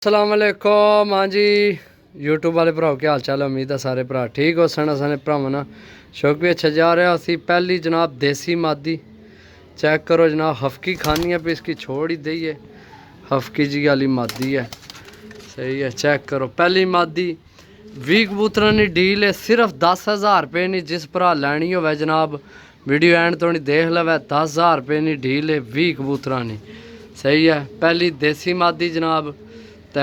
अस्सलाम वालेकुम। हाँ जी यूट्यूब वाले भराओ क्या हाल चाल है। उम्मीद है सारे भरा ठीक हो सन। असाने भरावां ना शौक भी अच्छा जा रहा। असी पहली जनाब देसी मादी चेक करो जनाब। हफ्की खानी है भी इसकी छोड़ ही दी है। हफ्की जी वाली मादी है, सही है। चेक करो पहली मादी 20 कबूतर की डील है। सिर्फ 10,000 रुपये नहीं। जिस भरा लैनी हो जनाब वीडियो एंड तो नहीं देख लवे। 10,000 रुपये की डील है 20 कबूतर की, सही है। पहली देसी मादी जनाब। तो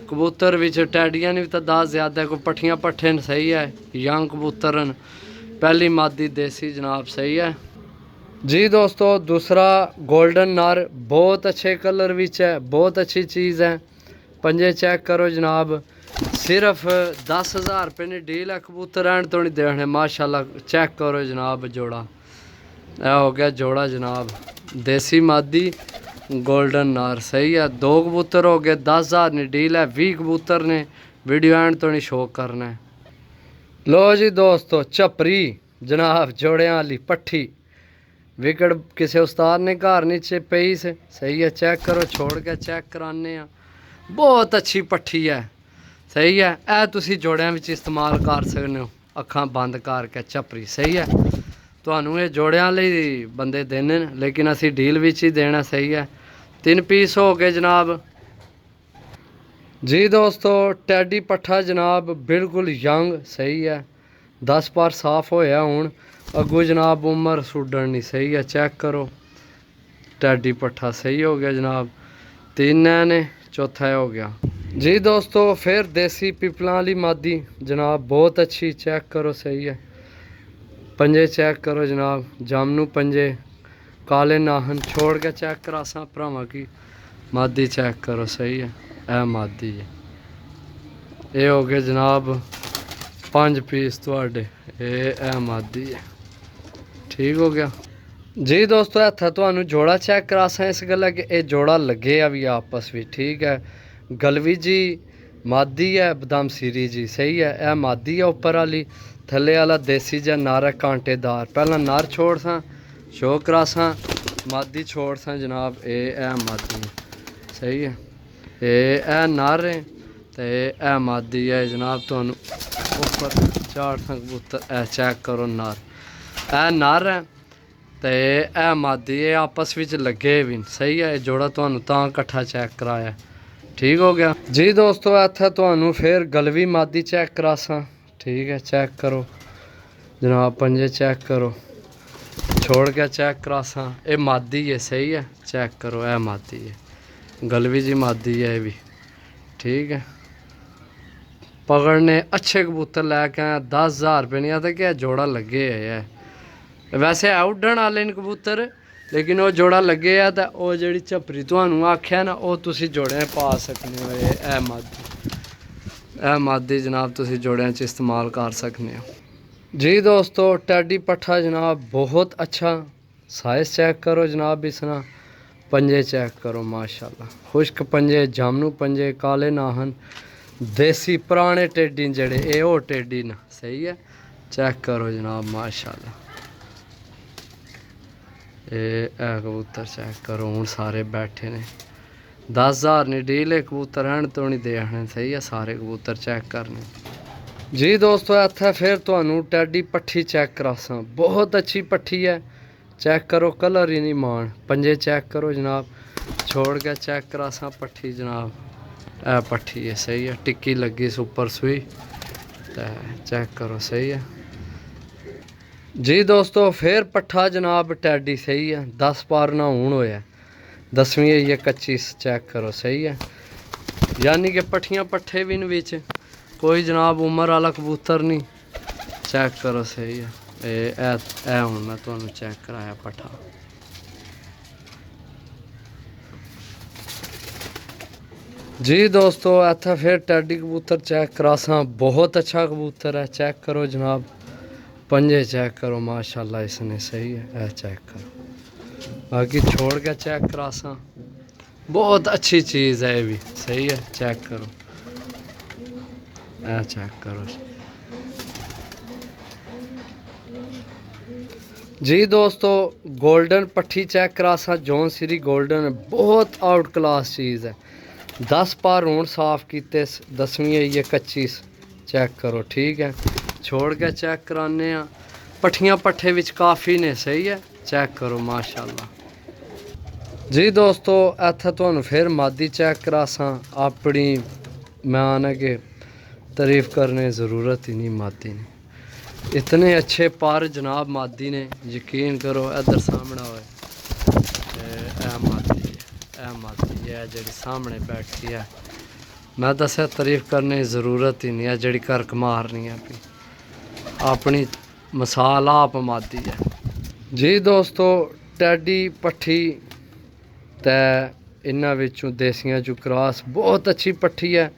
कबूतर विच टैडियां भी तो 10 ज़्यादा कोई पट्ठियां पट्ठे न, सही है। यंग कबूतर न। पहली मादी देसी जनाब, सही है जी दोस्तों। दूसरा गोल्डन नर बहुत अच्छे कलर विच है, बहुत अच्छी चीज़ है। पंजे चेक करो जनाब। सिर्फ 10,000 रुपये की डील है। कबूतर एंड तो नहीं देखने माशाल्लाह। चेक करो जनाब जोड़ा, यह हो गया जोड़ा जनाब। देसी मादी गोल्डन नार, सही है। 2 कबूतर हो गए। 10,000 की डील है। 20 कबूतर ने वीडियो एंड तो नहीं शो करना है। लो जी दोस्तों चपरी जनाब जोड़ियां वाली पट्ठी। विकेट किसी उस्ताद ने घर नीचे पई से, सही है। चेक करो छोड़ के चेक कराने। बहुत अच्छी पट्ठी है, सही है। यह तुसी जोड़ियां विच इस्तेमाल कर सकते हो अखां बंद करके। चपरी सही है। ਤੁਹਾਨੂੰ ਇਹ ਜੋੜਿਆਂ ਲਈ ਬੰਦੇ ਦੇਣੇ ਨੇ, लेकिन ਅਸੀਂ ਡੀਲ ਵਿੱਚ ही देना, सही है। 3 पीस हो गए जनाब जी दोस्तों। टैडी पट्ठा जनाब बिल्कुल यंग, सही है। 10 पार साफ होया हूँ। अगू जनाब उम्र सुडन नहीं, सही है। चेक करो टैडी पट्ठा सही हो गया जनाब। 3 ने चौथा हो गया जी दोस्तों। फिर देसी पिपलां वाली मादी जनाब बहुत अच्छी। चेक करो, सही है। पंजे चेक करो जनाब। जामनू पंजे काले नाहन छोड़ के चेक करा सा भरावां की मादी चेक करो, सही है। ए मादी है। ये हो गए जनाब 5 पीस थोड़े। ए मादी है, ठीक हो गया जी दोस्तों। इत्थे तुहानू जोड़ा चेक करा सा। इस गल्ला कि ये जोड़ा लगे अभी आपस में, ठीक है। गलवी जी मादी है, बदाम सीरी जी, सही है। यह मादी है उपर वाली। थले वाला देसी जा नर है कांटेदार। पहला नर छोड़ सा शो करा सा, मादी छोड़ सा जनाब। ए मादी सही है। ए नर है तो ए मादी है जनाब। तुहानू उपर चार सा कबूतर ए चेक करो। नर ए नर है तो ए मादी है। आपस में लगे भी, सही है। जोड़ा तुहानू तां कट्ठा चेक कराया, ठीक हो गया जी दोस्तों। इत्थे तुहानू फिर गलवी मादी चेक करा सा, ठीक है। चेक करो जनाब। पंजे चेक करो छोड़ के चेक करा सा। ये मादी है, सही है। चेक करो यह मादी है। गलवी जी मादी है ये भी, ठीक है। पकड़ने अच्छे कबूतर लैके आए। 10,000 रुपये नहीं आता क्या जोड़ा लगे है। वैसे है उड्डण वाले न कबूतर, लेकिन वो जोड़ा लगे है तो वो जी झपरी तुहानू आख्या ना वो तुसी जोड़े पा सकने हो। ये मादी जनाब तुसी जोड़ियां च इस्तेमाल कर सकते हो जी दोस्तों। टैडी पट्ठा जनाब बहुत अच्छा। साइज चेक करो जनाब। इसना पंजे चेक करो माशाल्लाह। खुश्क पंजे, जामनू पंजे, काले नाहन, देसी पुराने टेडी जड़े ये वो टेडी न, सही है। चेक करो जनाब माशाल्लाह। ये कबूतर चेक करो हूँ सारे बैठे ने। 10,000 नहीं डील है। कबूतर हैं तो नहीं देखने, सही है। सारे कबूतर चेक करने जी दोस्तों। इत्थे फिर तुहानू टैडी पट्ठी चेक करासा। बहुत अच्छी पट्ठी है। चेक करो कलर ही नहीं मान। पंजे चेक करो जनाब। छोड़ के चेक करासा पट्ठी जनाब। ए पट्ठी है, सही है। टिक्की लगी सुपर सुई तो चेक करो, सही है जी दोस्तों। फिर पट्ठा जनाब टैडी, सही है। 10 पार ना हूँ होया। 10वीं है कच्ची। चेक करो, सही है। यानी कि पट्ठियां पट्ठे भी न कोई जनाब उम्र वाला कबूतर नहीं। चेक करो, सही है। ए हूँ मैं तुहानू चेक कराया पट्ठा जी दोस्तों। इत्थे फिर टैडी कबूतर चेक करासा। बहुत अच्छा कबूतर है। चेक करो जनाब। पंजे चेक करो माशाल्लाह इसने, सही है। चेक करो बाकी छोड़ के चेक करासा। बहुत अच्छी चीज़ है ये भी, सही है। चेक करो चेक करो जी दोस्तों। गोल्डन पट्ठी चेक करा सा। जॉन सीरी गोल्डन बहुत आउट क्लास चीज़ है। 10 पार हूँ साफ कीते, 10वीं आई है कच्ची, चेक करो ठीक है। छोड़ के चेक कराने आ, पट्ठियाँ पट्ठे विच काफ़ी ने, सही है, चेक करो माशाल्लाह जी। दोस्तों इत्थे तुहानू फिर मादी चेक करासां अपनी, मैं आना के तारीफ करने की ज़रूरत ही नहीं, मादी ने इतने अच्छे पर जनाब मादी ने, यकीन करो। इधर सामने होए मादी है जी सामने बैठी है, मैं दस्या तारीफ करने की ज़रूरत ही नहीं है, जी करक मारनी है अपनी मिसाल आप मादी है जी। दोस्तों टैडी पट्ठी ते इन्हां विचों देसियां चों क्रॉस बहुत अच्छी पट्ठी है।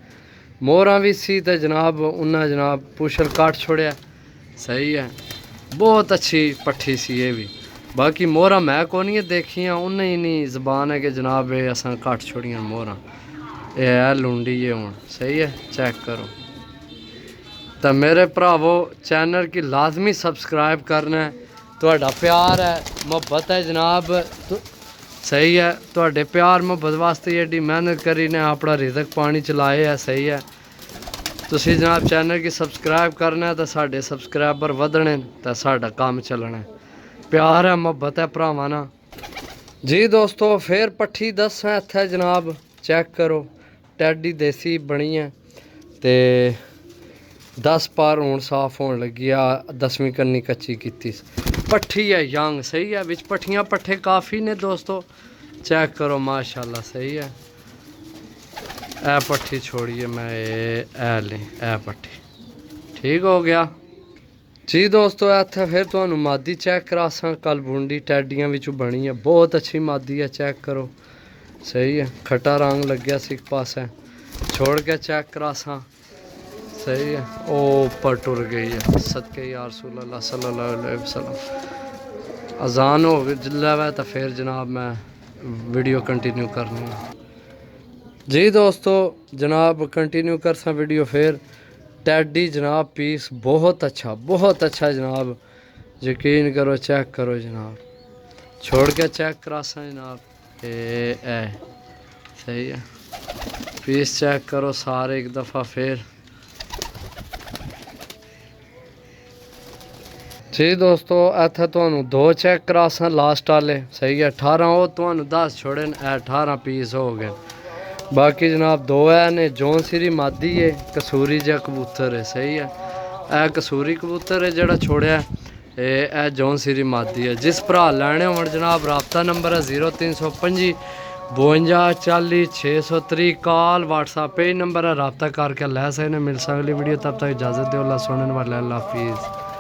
मोहरा भी सी ते जनाब उन्हें जनाब पुछल काट छोड़िया, सही है, बहुत अच्छी पट्ठी सी ये भी। बाकी मोहरा मैं को नहीं देखियां, उन्हें ही नहीं ज़बान है कि जनाब ये असां काट छोड़ियां मोहरा, ये है लुंडी ये हूँ, सही है, चेक करो। तो मेरे भरावो चैनल की लाजमी सब्सक्राइब करना है, तुहाडा प्यार है मुहब्बत है जनाब, सही है, तुहाडे प्यार मुहब्बत वास्ते एडी मेहनत करी ने अपना रिजक पानी चलाए है, सही है। तुसी जनाब चैनल की सब्सक्राइब करना है तो साढ़े सब्सक्राइबर वधने तो साढ़ा काम चलना है, प्यार है मुहब्बत है भरावां ना जी। दोस्तों फिर पट्ठी दस है इत्थे जनाब, चेक करो, टैडी देसी बनी है ते 10 पार हूँ साफ होने लगी आ, 10वीं कन्नी कच्ची की पट्ठी है यंग, सही है, विच पट्ठियाँ पट्ठे काफ़ी ने दोस्तों, चेक करो माशाल्लाह, सही है। ए पट्ठी छोड़िए मैं ए लें, ए पट्ठी ठीक हो गया जी। दोस्तों इत्थे फिर तुहानू मादी चेक करासां, कल बूंडी टैडियां विचों बनी है, बहुत अच्छी मादी है, चेक करो, सही है, खट्टा रंग लग्या सी एक पासे, छोड़ के चेक करासां, सही है। ओ ऊपर टुर गई है, सदके या रसूल सल्लल्लाहु अलैहि वसल्लम। अजान हो गई तो फिर जनाब मैं वीडियो कंटिन्यू करनी है जी। दोस्तों जनाब कंटिन्यू कर सा वीडियो फिर। टैडी जनाब पीस बहुत अच्छा जनाब, यकीन करो, चेक करो जनाब, छोड़ के चेक करा सा जनाब, ए सही है, पीस चेक करो सारे एक दफ़ा फिर जी। दोस्तों इत्थे तुहानू 2 चेक करासां लास्ट वाले, सही है, 18 वो तुहानू 10 छोड़े न, 18 पीस हो गए। बाकी जनाब 2 है ने, जौन सिरी मादी है, कसूरी जा कबूतर है, सही है, ए कसूरी कबूतर है जड़ा छोड़िया, ए जौन सिरी मादी है। जिस भरा लैने होण जनाब राबता नंबर है 0325 52 40 630, कॉल व्हाट्सएप पे नंबर है, राबता करके लै सकने। मिल सकली वीडियो, तब तक इजाज़त दो, अल्लाह सुनने वाले, अल्लाह हाफिज़।